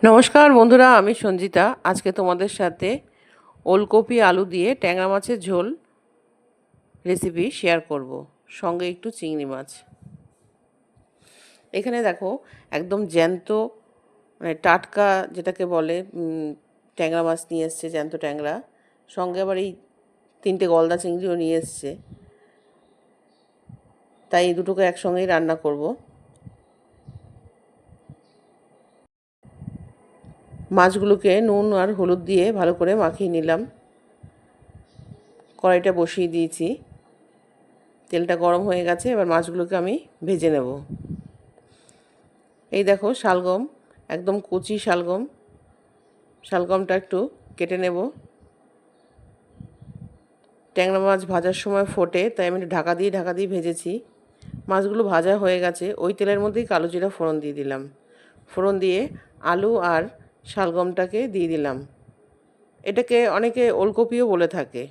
নমস্কার বন্ধুরা, আমি সঞ্জিতা। আজকে তোমাদের সাথে ওলকপি আলু দিয়ে ট্যাংরা মাছের ঝোল রেসিপি শেয়ার করব, সঙ্গে একটু চিংড়ি মাছ। এখানে দেখো, একদম জ্যান্ত মানে টাটকা যেটাকে বলে ট্যাংরা মাছ নিয়ে এসছে, জ্যান্ত ট্যাংরা। সঙ্গে আবার এই 3টে গলদা চিংড়িও নিয়ে এসছে, তাই এই দুটোকে একসঙ্গেই রান্না করব। মাছগুলোকে নুন আর হলুদ দিয়ে ভালো করে মাখিয়ে নিলাম। কড়াইটা বসিয়ে দিয়েছি, তেলটা গরম হয়ে গেছে। এবার মাছগুলোকে আমি ভেজে নেব। এই দেখো শালগম, একদম কচি শালগম। শালগমটা একটু কেটে নেব। ট্যাংরা মাছ ভাজার সময় ফোটে, তাই আমি ঢাকা দিয়ে ভেজেছি। মাছগুলো ভাজা হয়ে গেছে। ওই তেলের মধ্যেই কালো জিরা ফোড়ন দিয়ে দিলাম। ফোড়ন দিয়ে আলু আর শালগমটাকে দিয়ে দিলাম। এটাকে অনেকে ওলকপিও বলে থাকে।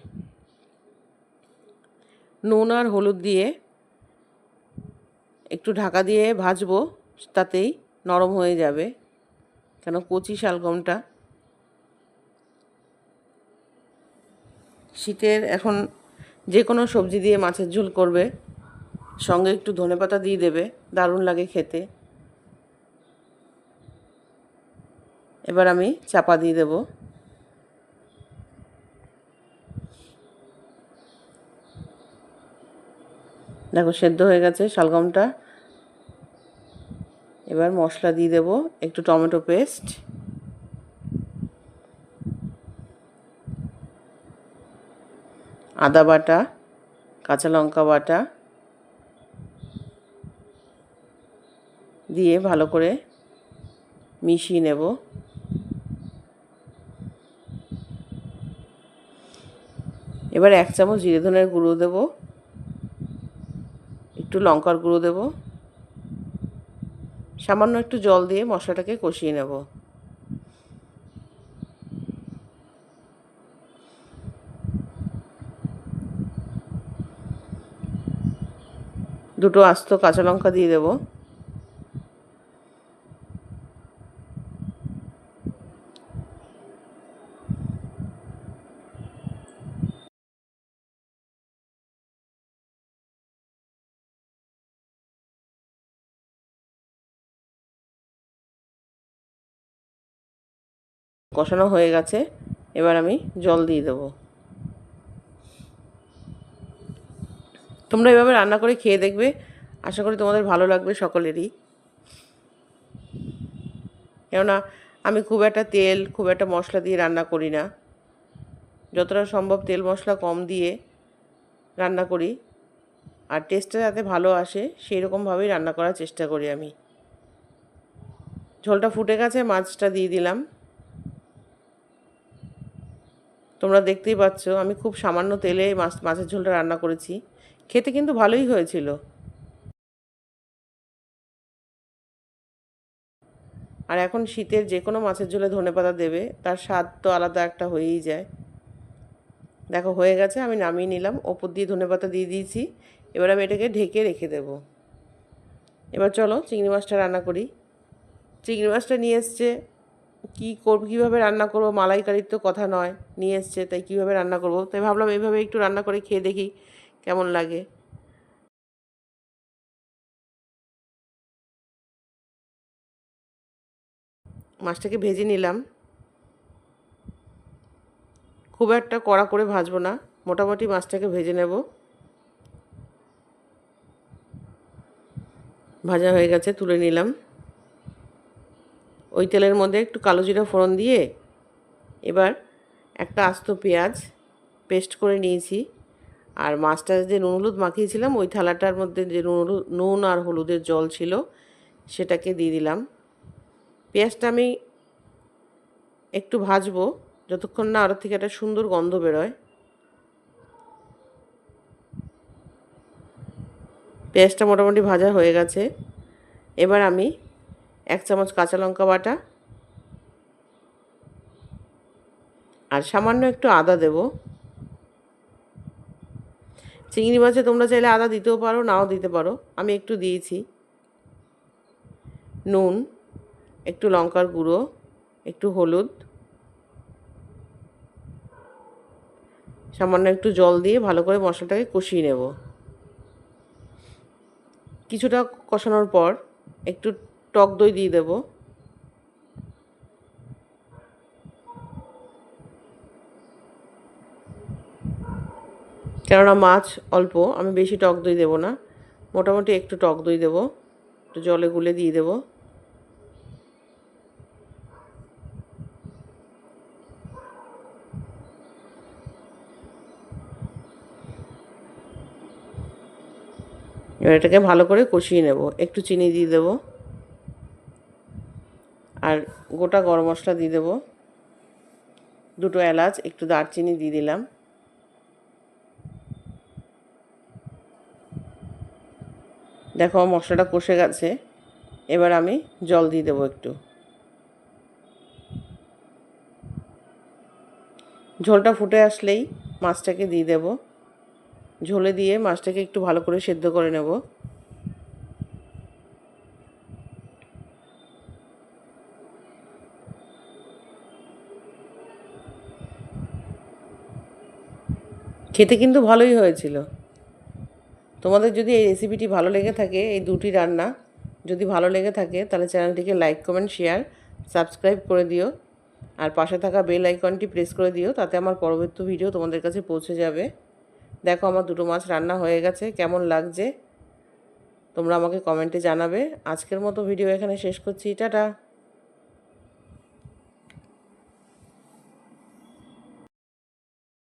নুন আর হলুদ দিয়ে একটু ঢাকা দিয়ে ভাজবো, তাতেই নরম হয়ে যাবে, কেন কচি শালগমটা। শীতের এখন যে কোনো সবজি দিয়ে মাছের ঝোল করবে, সঙ্গে একটু ধনেপাতা দিয়ে দেবে, দারুণ লাগে খেতে। এবার আমি চাপা দিয়ে দেব। দেখো সেদ্ধ হয়ে গেছে শালগমটা। এবার মশলা দিয়ে দেব, একটু টমেটো পেস্ট, আদা বাটা, কাঁচা লঙ্কা বাটা দিয়ে ভালো করে মিশিয়ে নেব। এবার 1 চামচ জিরে ধনের গুঁড়ো দেব, একটু লঙ্কার গুঁড়ো দেব, সামান্য একটু জল দিয়ে মশলাটাকে কষিয়ে নেব। দুটো আস্ত কাঁচা লঙ্কা দিয়ে দেব। কষানো হয়ে গেছে, এবার আমি জল দিয়ে দেব। তোমরা এভাবে রান্না করে খেয়ে দেখবে, আশা করি তোমাদের ভালো লাগবে সকলেরই। কেননা আমি খুব একটা তেল, খুব একটা মশলা দিয়ে রান্না করি না। যতটা সম্ভব তেল মশলা কম দিয়ে রান্না করি, আর টেস্টটা যাতে ভালো আসে সেই রকমভাবেই রান্না করার চেষ্টা করি আমি। ঝোলটা ফুটে গেছে, মাছটা দিয়ে দিলাম। তোমরা দেখতেই পাচ্ছ আমি খুব সামান্য তেলে মাছের ঝোলটা রান্না করেছি। খেতে কিন্তু ভালোই হয়েছিল। আর এখন শীতের যে কোনো মাছের ঝোলে ধনেপাতা দেবে, তার স্বাদ তো আলাদা একটা হয়েই যায়। দেখো হয়ে গেছে, আমি নামিয়ে নিলাম। ওপর দিয়ে ধনেপাতা দিয়ে দিয়েছি। এবার আমি এটাকে ঢেকে রেখে দেব। এবার চলো চিংড়ি মাছটা রান্না করি। চিংড়ি মাছটা নিয়ে এসছে, কীভাবে রান্না করবো, মালাইকারির তো কথা নয়, নিয়ে এসছে, তাই কীভাবে রান্না করবো, তাই ভাবলাম এইভাবে একটু রান্না করে খেয়ে দেখি কেমন লাগে। মাছটাকে ভেজে নিলাম। খুব একটা কড়া করে ভাজবো না, মোটামুটি মাছটাকে ভেজে নেব। ভাজা হয়ে গেছে, তুলে নিলাম। ওই তেলের মধ্যে একটু কালো জিরা ফোড়ন দিয়ে এবার একটা আস্ত পেঁয়াজ পেস্ট করে নিয়েছি, আর মাছটা যে নুন হলুদ মাখিয়েছিলাম ওই থালাটার মধ্যে যে নুন আর হলুদের জল ছিল সেটাকে দিয়ে দিলাম। পেঁয়াজটা আমি একটু ভাজবো, যতক্ষণ না আরও থেকে একটা সুন্দর গন্ধ বেরোয়। পেঁয়াজটা মোটামুটি ভাজা হয়ে গেছে। এবার আমি 1 চামচ কাঁচা লঙ্কা বাটা আর সামান্য একটু আদা দেব। চিংড়ি মাছে তোমরা চাইলে আদা দিতেও পারো, নাও দিতে পারো, আমি একটু দিয়েছি। নুন, একটু লঙ্কার গুঁড়ো, একটু হলুদ, সামান্য একটু জল দিয়ে ভালো করে মশলাটাকে কষিয়ে নেব। কিছুটা কষানোর পর একটু টক দই দিয়ে দেব। কেননা মাছ অল্প, আমি বেশি টক দই দেবো না, মোটামুটি একটু টক দই দেবো, একটু জলে গুলে দিয়ে দেবো। এবার এটাকে ভালো করে কষিয়ে নেব। একটু চিনি দিয়ে দেবো আর গোটা গরম মশলা দিয়ে দেবো, দুটো এলাচ, একটু দারচিনি দিয়ে দিলাম। দেখো মশলাটা কষে গেছে, এবার আমি জল দিয়ে দেবো একটু। ঝোলটা ফুটে আসলেই মাছটাকে দিয়ে দেব। ঝোলে দিয়ে মাছটাকে একটু ভালো করে সেদ্ধ করে নেব। খেতে কিন্তু ভালোই হয়েছিল। তোমাদের যদি এই রেসিপিটি ভালো লেগে থাকে, এই দুটি রান্না যদি ভালো লেগে থাকে, তাহলে চ্যানেলটিকে লাইক, কমেন্ট, শেয়ার, সাবস্ক্রাইব করে দিও। আর পাশে থাকা বেল আইকনটি প্রেস করে দিও, তাতে আমার পরবর্তী ভিডিও তোমাদের কাছে পৌঁছে যাবে। দেখো আমার দুটো মাছ রান্না হয়ে গেছে, কেমন লাগছে তোমরা আমাকে কমেন্টে জানাবে। আজকের মতো ভিডিও এখানে শেষ করছি, টাটা।